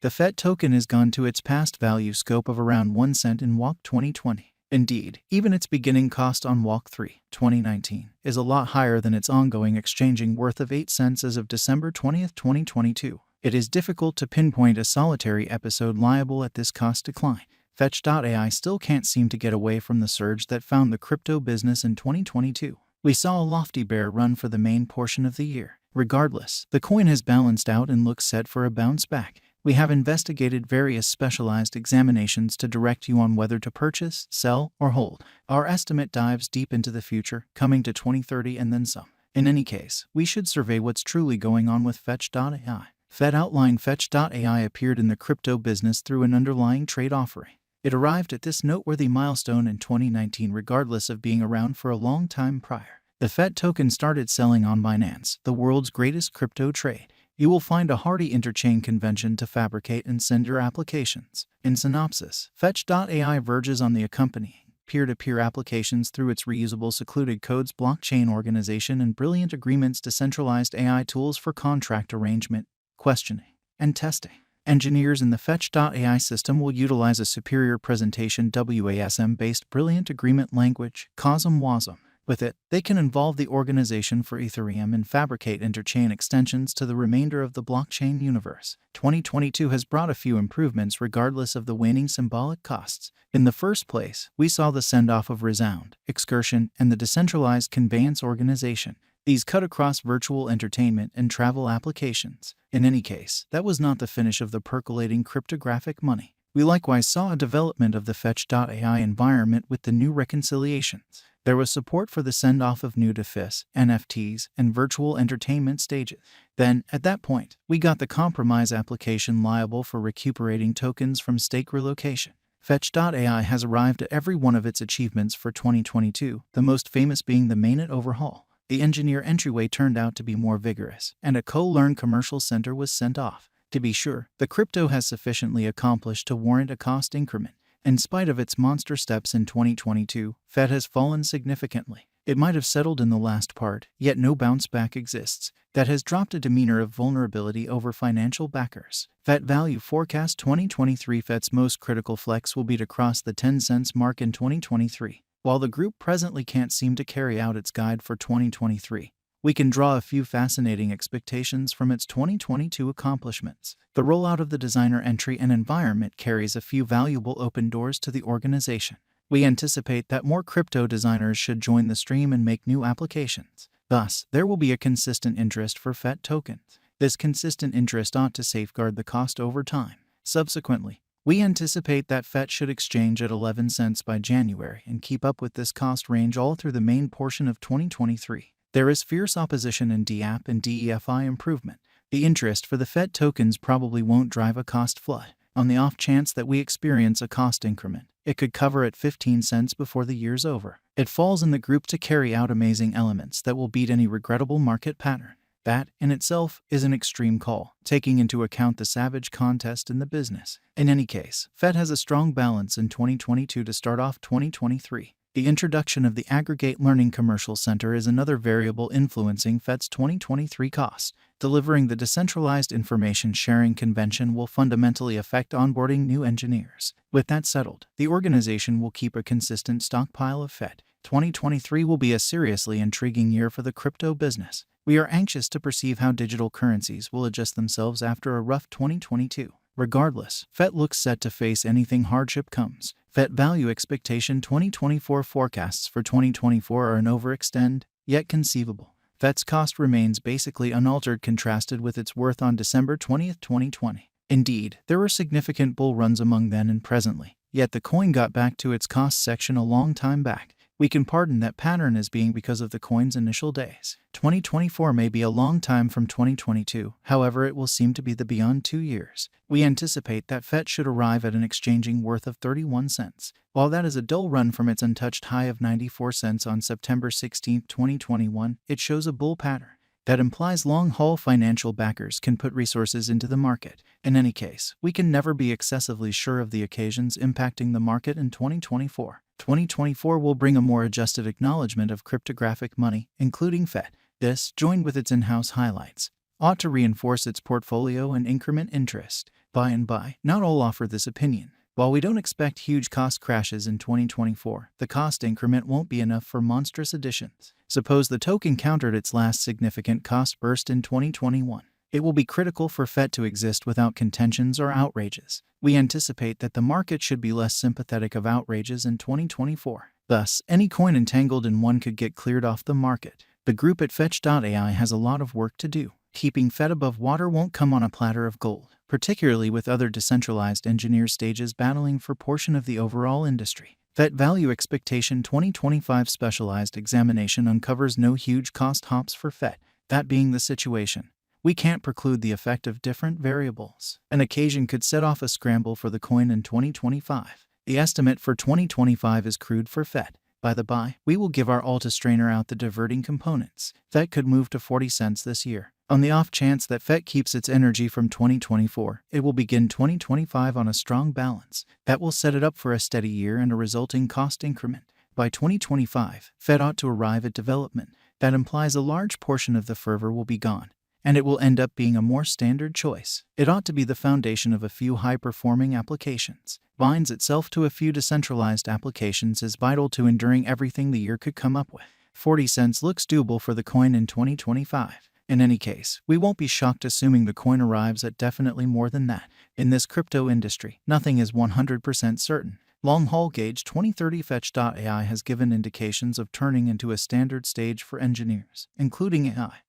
The FET token has gone to its past value scope of around 1 cent in WAC 2020. Indeed, even its beginning cost on WAC 3, 2019, is a lot higher than its ongoing exchanging worth of 8 cents as of December 20, 2022. It is difficult to pinpoint a solitary episode liable at this cost decline. Fetch.ai still can't seem to get away from the surge that found the crypto business in 2022. We saw a lofty bear run for the main portion of the year. Regardless, the coin has balanced out and looks set for a bounce back. We have investigated various specialized examinations to direct you on whether to purchase, sell, or hold. Our estimate dives deep into the future, coming to 2030 and then some. In any case, we should survey what's truly going on with fetch.ai. Fed outline fetch.ai appeared in the crypto business through an underlying trade offering. It arrived at this noteworthy milestone in 2019 regardless of being around for a long time prior. The FET token started selling on Binance, the world's greatest crypto trade. You will find a hearty interchain convention to fabricate and send your applications. In synopsis, fetch.ai verges on the accompanying peer-to-peer applications through its reusable secluded codes blockchain organization and brilliant agreements decentralized AI tools for contract arrangement, questioning, and testing. Engineers in the fetch.ai system will utilize a superior presentation WASM-based brilliant agreement language, COSM-WASM. With it, they can involve the organization for Ethereum and fabricate interchain extensions to the remainder of the blockchain universe. 2022 has brought a few improvements regardless of the waning symbolic costs. In the first place, we saw the send-off of Resound, Excursion, and the decentralized conveyance organization. These cut across virtual entertainment and travel applications. In any case, that was not the finish of the percolating cryptographic money. We likewise saw a development of the fetch.ai environment with the new reconciliations. There was support for the send-off of new DeFis, NFTs, and virtual entertainment stages. Then, at that point, we got the compromise application liable for recuperating tokens from stake relocation. Fetch.ai has arrived at every one of its achievements for 2022, the most famous being the mainnet overhaul. The engineer entryway turned out to be more vigorous, and a co-learn commercial center was sent off. To be sure, the crypto has sufficiently accomplished to warrant a cost increment. In spite of its monster steps in 2022, FET has fallen significantly. It might have settled in the last part, yet no bounce back exists. That has dropped a demeanor of vulnerability over financial backers. FET Value Forecast 2023 FET's most critical flex will be to cross the 10 cents mark in 2023. While the group presently can't seem to carry out its guide for 2023, we can draw a few fascinating expectations from its 2022 accomplishments. The rollout of the designer entry and environment carries a few valuable open doors to the organization. We anticipate that more crypto designers should join the stream and make new applications. Thus, there will be a consistent interest for FET tokens. This consistent interest ought to safeguard the cost over time. Subsequently, we anticipate that FET should exchange at 11 cents by January and keep up with this cost range all through the main portion of 2023. There is fierce opposition in DApp and DEFI improvement. The interest for the FET tokens probably won't drive a cost flood. On the off chance that we experience a cost increment, it could cover at 15 cents before the year's over. It falls in the group to carry out amazing elements that will beat any regrettable market pattern. That, in itself, is an extreme call, taking into account the savage contest in the business. In any case, FET has a strong balance in 2022 to start off 2023. The introduction of the Aggregate Learning Commercial Center is another variable influencing FET's 2023 costs. Delivering the decentralized information sharing convention will fundamentally affect onboarding new engineers. With that settled, the organization will keep a consistent stockpile of FET. 2023 will be a seriously intriguing year for the crypto business. We are anxious to perceive how digital currencies will adjust themselves after a rough 2022. Regardless, FET looks set to face anything hardship comes. FET Value Expectation 2024 forecasts for 2024 are an overextend, yet conceivable. FET's cost remains basically unaltered contrasted with its worth on December 20, 2020. Indeed, there were significant bull runs among then and presently, yet the coin got back to its cost section a long time back. We can pardon that pattern as being because of the coin's initial days. 2024 may be a long time from 2022, however it will seem to be the beyond 2 years. We anticipate that FET should arrive at an exchanging worth of 31 cents. While that is a dull run from its untouched high of 94 cents on September 16, 2021, it shows a bull pattern. That implies long-haul financial backers can put resources into the market. In any case, we can never be excessively sure of the occasions impacting the market in 2024. 2024 will bring a more adjusted acknowledgement of cryptographic money, including FET. This, joined with its in-house highlights, ought to reinforce its portfolio and increment interest. By and by, not all offer this opinion. While we don't expect huge cost crashes in 2024, the cost increment won't be enough for monstrous additions. Suppose the token countered its last significant cost burst in 2021. It will be critical for FET to exist without contentions or outrages. We anticipate that the market should be less sympathetic of outrages in 2024. Thus, any coin entangled in one could get cleared off the market. The group at fetch.ai has a lot of work to do. Keeping FET above water won't come on a platter of gold, particularly with other decentralized engineer stages battling for portion of the overall industry. FET Value Expectation 2025 Specialized Examination uncovers no huge cost hops for FET. That being the situation, we can't preclude the effect of different variables. An occasion could set off a scramble for the coin in 2025. The estimate for 2025 is crude for FET. By the by, we will give our all to strainer out the diverting components. FET could move to 40 cents this year. On the off chance that FET keeps its energy from 2024, it will begin 2025 on a strong balance. That will set it up for a steady year and a resulting cost increment. By 2025, FET ought to arrive at development. That implies a large portion of the fervor will be gone, and it will end up being a more standard choice. It ought to be the foundation of a few high-performing applications. Binds itself to a few decentralized applications is vital to enduring everything the year could come up with. 40 cents looks doable for the coin in 2025. In any case, we won't be shocked assuming the coin arrives at definitely more than that. In this crypto industry, nothing is 100% certain. Long-haul gauge 2030 fetch.ai has given indications of turning into a standard stage for engineers, including AI.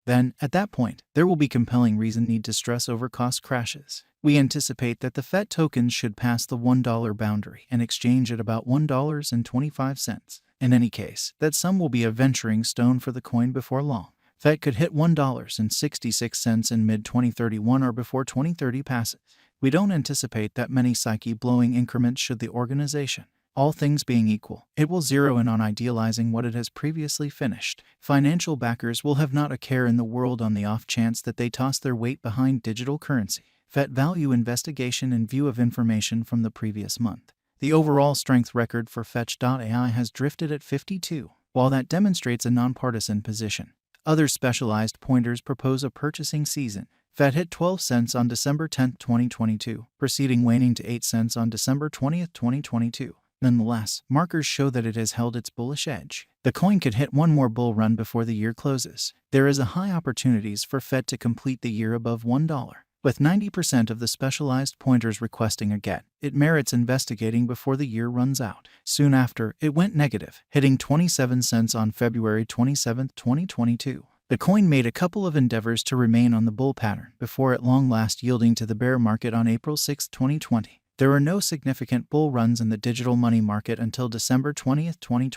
Then, at that point, there will be compelling reason need to stress over cost crashes. We anticipate that the FET tokens should pass the $1 boundary and exchange at about $1.25. In any case, that sum will be a venturing stone for the coin before long. FET could hit $1.66 in mid-2031 or before 2030 passes. We don't anticipate that many psyche-blowing increments should the organization. All things being equal, it will zero in on idealizing what it has previously finished. Financial backers will have not a care in the world on the off chance that they toss their weight behind digital currency. FET value investigation in view of information from the previous month. The overall strength record for fetch.ai has drifted at 52, while that demonstrates a nonpartisan position. Other specialized pointers propose a purchasing season. FET hit 12 cents on December 10, 2022, preceding waning to 8 cents on December 20, 2022. Nonetheless, markers show that it has held its bullish edge. The coin could hit one more bull run before the year closes. There is a high opportunities for FET to complete the year above $1. With 90% of the specialized pointers requesting a get, it merits investigating before the year runs out. Soon after, it went negative, hitting 27 cents on February 27, 2022. The coin made a couple of endeavors to remain on the bull pattern before at long last yielding to the bear market on April 6, 2020. There were no significant bull runs in the digital money market until December 20, 2020.